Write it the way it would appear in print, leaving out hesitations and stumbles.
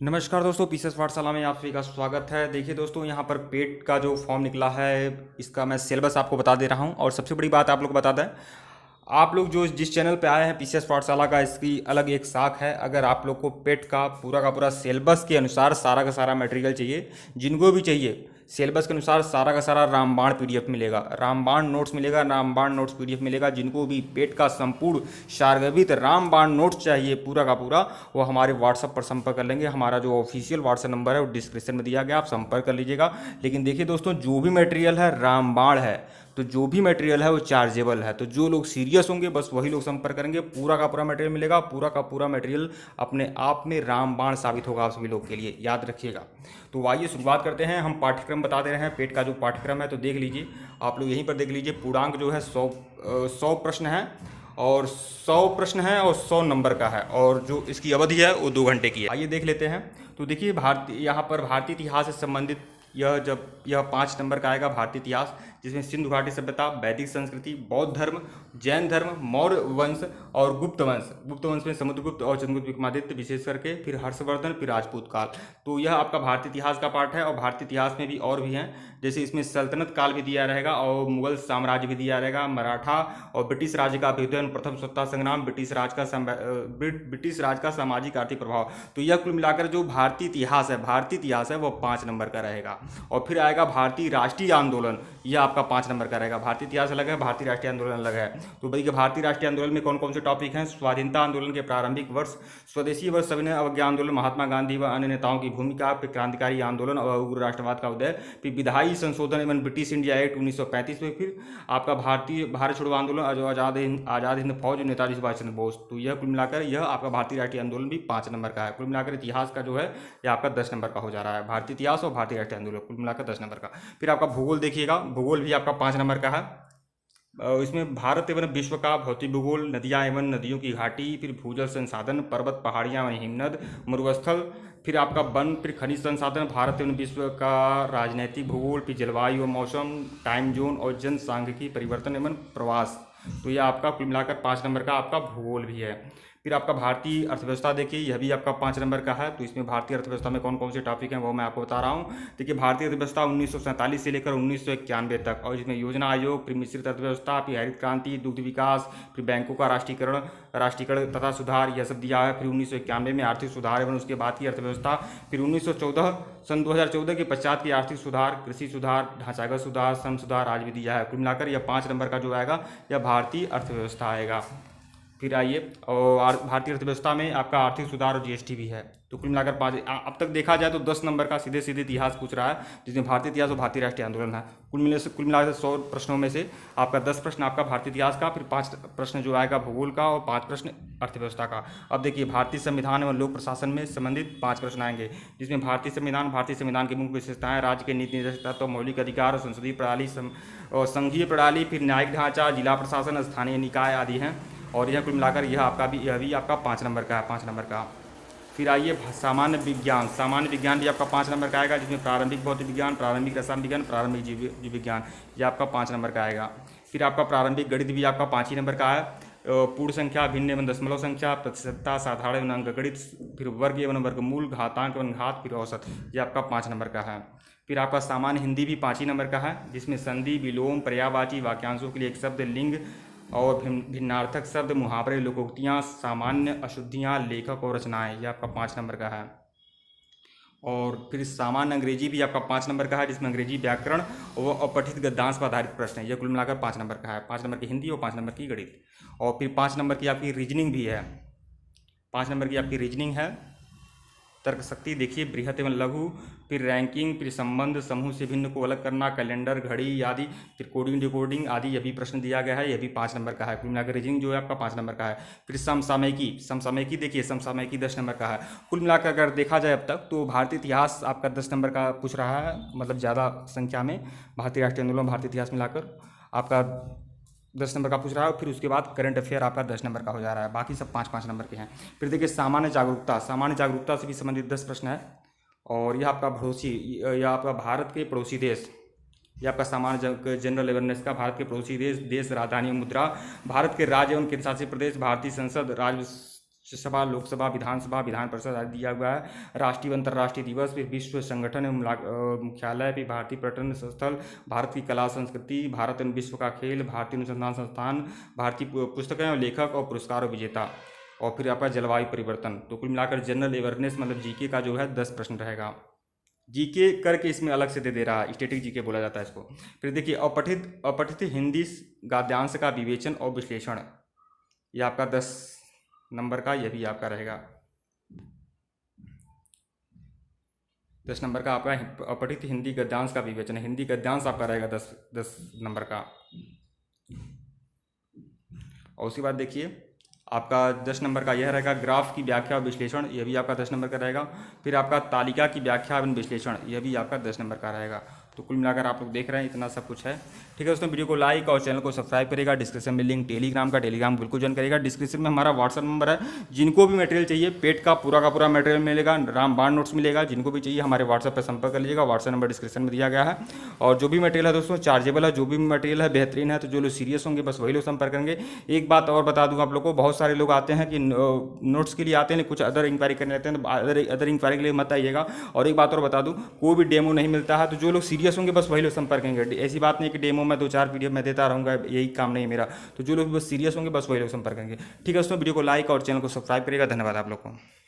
नमस्कार दोस्तों, पीसेस पाठशाला में आप सभी का स्वागत है। देखिए दोस्तों, यहाँ पर पेट का जो फॉर्म निकला है, इसका मैं सिलेबस आपको बता दे रहा हूँ। और सबसे बड़ी बात आप लोग को बता दें, आप लोग जो जिस चैनल पे आए हैं पीसीएस पाठशाला का, इसकी अलग एक शाख है। अगर आप लोग को पेट का पूरा सिलेबस के अनुसार सारा का सारा मटेरियल चाहिए, जिनको भी चाहिए सिलेबस के अनुसार सारा का सारा रामबाण पीडीएफ मिलेगा, रामबाण नोट्स मिलेगा, रामबाण नोट्स पीडीएफ मिलेगा। जिनको भी पेट का संपूर्ण सारगर्भित रामबाण नोट्स चाहिए पूरा का पूरा, वो हमारे व्हाट्सएप पर संपर्क कर लेंगे। हमारा जो ऑफिशियल व्हाट्सएप नंबर है वो डिस्क्रिप्शन में दिया गया, आप संपर्क कर लीजिएगा। लेकिन देखिए दोस्तों, जो भी मटेरियल है रामबाण है, तो जो भी मटेरियल है वो चार्जेबल है। तो जो लोग सीरियस होंगे बस वही लोग संपर्क करेंगे, पूरा का पूरा मटेरियल मिलेगा। पूरा का पूरा मटेरियल अपने आप में रामबाण साबित होगा आप सभी लोग के लिए, याद रखिएगा। तो आइए शुरुआत करते हैं। हम पाठ्यक्रम बता दे रहे हैं, पेट का जो पाठ्यक्रम है तो देख लीजिए, आप लोग यहीं पर देख लीजिए। पूर्णांक जो है 100 प्रश्न है, और 100 प्रश्न है और 100 नंबर का है, और जो इसकी अवधि है वो 2 घंटे की है। आइए देख लेते हैं। तो देखिए, यहाँ पर भारतीय इतिहास से संबंधित यह 5 नंबर का आएगा, भारतीय इतिहास, जिसमें सिंधु घाटी सभ्यता, वैदिक संस्कृति, बौद्ध धर्म, जैन धर्म, मौर्य वंश और गुप्त वंश। गुप्त वंश में समुद्रगुप्त और चंद्रगुप्त विक्रमादित्य विशेष करके, फिर हर्षवर्धन, फिर राजपूत काल। तो यह आपका भारतीय इतिहास का पार्ट है। और भारतीय इतिहास में भी और भी हैं, जैसे इसमें सल्तनत काल भी दिया रहेगा, और मुगल साम्राज्य भी दिया रहेगा, मराठा और ब्रिटिश राज्य का अभ्युदय, प्रथम स्वतंत्रता संग्राम, ब्रिटिश राज का सामाजिक आर्थिक प्रभाव। तो यह कुल मिलाकर जो भारतीय इतिहास है वो 5 नंबर का रहेगा। और फिर आएगा भारतीय राष्ट्रीय आंदोलन, यह आपका 5 नंबर का रहेगा। भारतीय इतिहास अलग है, भारतीय राष्ट्रीय आंदोलन अलग है। तो देखिए, भारतीय राष्ट्रीय आंदोलन में कौन कौन से टॉपिक हैं? स्वाधीनता आंदोलन के प्रारंभिक वर्ष, स्वदेशी वर्ष, सविनय अवज्ञा आंदोलन, महात्मा गांधी व अन्य नेताओं की भूमिका, फिर क्रांतिकारी आंदोलन और उग्र राष्ट्रवाद का उदय, फिर विधायी संशोधन एवं ब्रिटिश इंडिया एक्ट 1935 में, फिर आपका भारत छोड़ो आंदोलन, जो आज़ाद हिंद फौज, नेताजी सुभाष चंद्र बोस। तो यह कुल मिलाकर यह आपका भारतीय राष्ट्रीय आंदोलन भी 5 नंबर का है। कुल मिलाकर इतिहास का जो है यह आपका 10 नंबर का हो जा रहा है। भारतीय इतिहास और भारतीय राष्ट्रीय आंदोलन कुल मिलाकर 10 नंबर का। फिर आपका भूगोल देखिएगा, भूगोल भी आपका 5 नंबर का है। इसमें भारत एवं विश्व का भौतिक भूगोल, नदियाँ एवं नदियों की घाटी, फिर भूजल संसाधन, पर्वत पहाड़ियाँ एवं हिमनद, मरुस्थल, फिर आपका वन, फिर खनिज संसाधन, भारत एवं विश्व का राजनैतिक भूगोल, फिर जलवायु और मौसम, टाइम जोन और जनसांख्यिकी परिवर्तन एवं प्रवास। तो यह आपका कुल मिलाकर 5 नंबर का आपका भूगोल भी है। फिर आपका भारतीय अर्थव्यवस्था देखिए, यह भी आपका 5 नंबर का है। तो इसमें भारतीय अर्थव्यवस्था में कौन कौन से टॉपिक हैं वो मैं आपको बता रहा हूँ। देखिए, भारतीय अर्थव्यवस्था 1947 से लेकर 1991 तक, और इसमें योजना आयोग, फिर मिश्रित अर्थव्यवस्था, फिर हरित क्रांति, दुग्ध विकास, फिर बैंकों का राष्ट्रीयकरण तथा सुधार, यह सब दिया है। फिर 1991 में आर्थिक सुधार एवं उसके बाद की अर्थव्यवस्था। फिर 1914 2014 के पश्चात की आर्थिक सुधार, कृषि सुधार, ढांचागत सुधार, श्रम सुधार आज भी दिया है। कुल मिलाकर यह 5 नंबर का जो आएगा यह भारतीय अर्थव्यवस्था आएगा। फिर आइए, और भारतीय अर्थव्यवस्था में आपका आर्थिक सुधार और जीएसटी भी है। तो कुल मिलाकर 5, अब तक देखा जाए तो 10 नंबर का सीधे सीधे इतिहास पूछ रहा है, जिसमें भारतीय इतिहास और भारतीय राष्ट्रीय आंदोलन है। कुल मिलाकर 100 प्रश्नों में से आपका 10 प्रश्न आपका भारतीय इतिहास का, फिर 5 प्रश्न जो आएगा भूगोल का, और 5 प्रश्न अर्थव्यवस्था का। अब देखिए, भारतीय संविधान एवं लोक प्रशासन में संबंधित 5 प्रश्न आएंगे, जिसमें भारतीय संविधान की मुख्य विशेषताएं, राज्य के नीति निर्देशक तत्व, मौलिक अधिकार, संसदीय प्रणाली और संघीय प्रणाली, फिर न्यायिक ढांचा, जिला प्रशासन, स्थानीय निकाय आदि हैं। और यह कुल मिलाकर यह भी आपका 5 नंबर का है, 5 नंबर का। फिर आइए, सामान्य विज्ञान भी आपका 5 नंबर का आएगा, जिसमें प्रारंभिक भौतिक विज्ञान, प्रारंभिक रसायन विज्ञान, प्रारंभिक जीव विज्ञान, यह आपका 5 नंबर का आएगा। फिर आपका प्रारंभिक गणित भी आपका 5 ही नंबर का है। पूर्ण संख्या, भिन्न एवं दशमलव संख्या, प्रतिशतता, साधारण एवं अंकगणित, फिर वर्ग एवं वर्गमूल, घातांक एवं घात, फिर औसत, यह आपका 5 नंबर का है। फिर आपका सामान्य हिंदी भी 5 ही नंबर का है, जिसमें संधि, विलोम, पर्यायवाची, वाक्यांशों के लिए एक शब्द, लिंग और भिन्नार्थक शब्द, मुहावरे, लोकोक्तियाँ, सामान्य अशुद्धियाँ, लेखक और रचनाएं, यह आपका 5 नंबर का है। और फिर सामान्य अंग्रेजी भी आपका 5 नंबर का है, जिसमें अंग्रेजी व्याकरण और अपठित गद्यांश पर आधारित प्रश्न है। यह कुल मिलाकर 5 नंबर का है। 5 नंबर की हिंदी और 5 नंबर की गणित। और फिर 5 नंबर की आपकी रीजनिंग भी है, 5 नंबर की आपकी रीजनिंग है। तर्क शक्ति देखिए, बृहत एवं लघु, फिर रैंकिंग, फिर संबंध, समूह से भिन्न को अलग करना, कैलेंडर, घड़ी आदि, फिर कोडिंग डिकोडिंग आदि, यह भी प्रश्न दिया गया है, यह भी 5 नंबर का है। कुल मिलाकर रीजनिंग जो है आपका 5 नंबर का है। फिर समसामयिकी देखिए, समसामयिकी 10 नंबर का है। कुल मिलाकर अगर देखा जाए अब तक तो भारतीय इतिहास आपका 10 नंबर का पूछ रहा है, मतलब ज़्यादा संख्या में। भारतीय राष्ट्रीय आंदोलन, भारतीय इतिहास मिलाकर आपका 10 नंबर का पूछ रहा है। और फिर उसके बाद करंट अफेयर आपका 10 नंबर का हो जा रहा है, बाकी सब 5-5 नंबर के हैं। फिर देखिए, सामान्य जागरूकता से भी संबंधित 10 प्रश्न है। और यह आपका यह आपका भारत के पड़ोसी देश, यह आपका सामान्य जनरल अवेयरनेस का, भारत के पड़ोसी देश, राजधानी मुद्रा, भारत के राज्य एवं केंद्र शासित प्रदेश, भारतीय संसद, राज्य सभा, लोकसभा, विधानसभा, विधान परिषद आदि दिया हुआ है। राष्ट्रीय व अंतर्राष्ट्रीय दिवस, फिर विश्व संगठन एवं मुख्यालय, फिर भारतीय पर्यटन स्थल, भारत की कला संस्कृति, भारत एवं विश्व का खेल, भारतीय अनुसंधान संस्थान, भारतीय पुस्तकें और लेखक और पुरस्कार विजेता, और फिर आपका जलवायु परिवर्तन। तो कुल मिलाकर जनरल अवेयरनेस मतलब जीके का जो है 10 प्रश्न रहेगा। जीके करके इसमें अलग से दे दे रहा है, स्टैटिक जीके बोला जाता है इसको। फिर देखिए अपठित हिंदी गद्यांश का विवेचन और विश्लेषण, ये आपका 10 नंबर का, यह भी आपका रहेगा 10 नंबर का आपका अपठित हिंदी गद्यांश का विवेचन। हिंदी गद्यांश आपका रहेगा 10 नंबर का। और उसके बाद देखिए आपका 10 नंबर का यह रहेगा ग्राफ की व्याख्या और विश्लेषण, यह भी आपका 10 नंबर का रहेगा। फिर आपका तालिका की व्याख्या एवं विश्लेषण, यह भी आपका 10 नंबर का रहेगा। तो कुल मिलाकर आप लोग देख रहे हैं इतना सब कुछ है। ठीक है दोस्तों, वीडियो को लाइक और चैनल को सब्सक्राइब करेगा। डिस्क्रिप्शन में लिंक टेलीग्राम का, टेलीग्राम बिल्कुल ज्वाइन करेगा। डिस्क्रिप्शन में हमारा व्हाट्सअप नंबर है। जिनको भी मटेरियल चाहिए पेट का पूरा मटेरियल मिलेगा, रामबाण नोट्स मिलेगा। जिनको भी चाहिए हमारे व्हाट्सअप पर संपर्क कर लीजिएगा। व्हाट्सअप नंबर डिस्क्रिप्शन में दिया गया है। और जो भी मटेरियल है दोस्तों चार्जेबल है, जो भी मटेरियल है बेहतरीन है। तो जो लोग सीरियस होंगे बस वही लोग संपर्क करेंगे। एक बात और बता दूँ आप लोग को, बहुत सारे लोग आते हैं कि नोट्स के लिए आते हैं, कुछ अदर इंक्वायरी करने लगते हैं, तो अदर इंक्वायरी के लिए मत आइएगा। और एक बात और बता दूं, कोई भी डेमो नहीं मिलता है। तो जो लोग सीरियस होंगे बस वही लोग संपर्क करेंगे। ऐसी बात नहीं कि डेमो में 2-4 पीडीएफ मैं देता रहूँगा, यही काम नहीं है मेरा। तो जो लोग बस सीरियस होंगे बस वही लोग संपर्क करेंगे। ठीक है दोस्तों, वीडियो को लाइक और चैनल को सब्सक्राइब करिएगा। धन्यवाद आप लोग को।